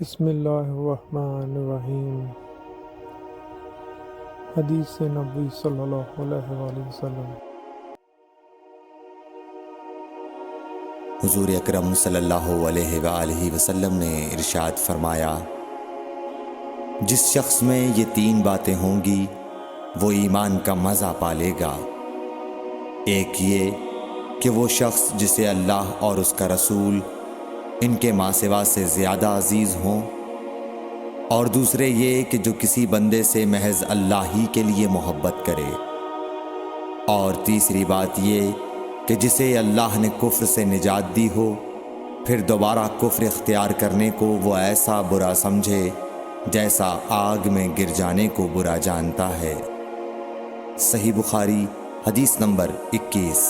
بسم اللہ الرحمن الرحیم۔ حدیث نبوی صلی اللہ علیہ وآلہ وسلم۔ حضور اکرم صلی اللہ علیہ وآلہ وسلم نے ارشاد فرمایا، جس شخص میں یہ تین باتیں ہوں گی وہ ایمان کا مزہ پالے گا۔ ایک یہ کہ وہ شخص جسے اللہ اور اس کا رسول ان کے ماں سوا سے زیادہ عزیز ہوں، اور دوسرے یہ کہ جو کسی بندے سے محض اللہ ہی کے لیے محبت کرے، اور تیسری بات یہ کہ جسے اللہ نے کفر سے نجات دی ہو، پھر دوبارہ کفر اختیار کرنے کو وہ ایسا برا سمجھے جیسا آگ میں گر جانے کو برا جانتا ہے۔ صحیح بخاری، حدیث نمبر 21۔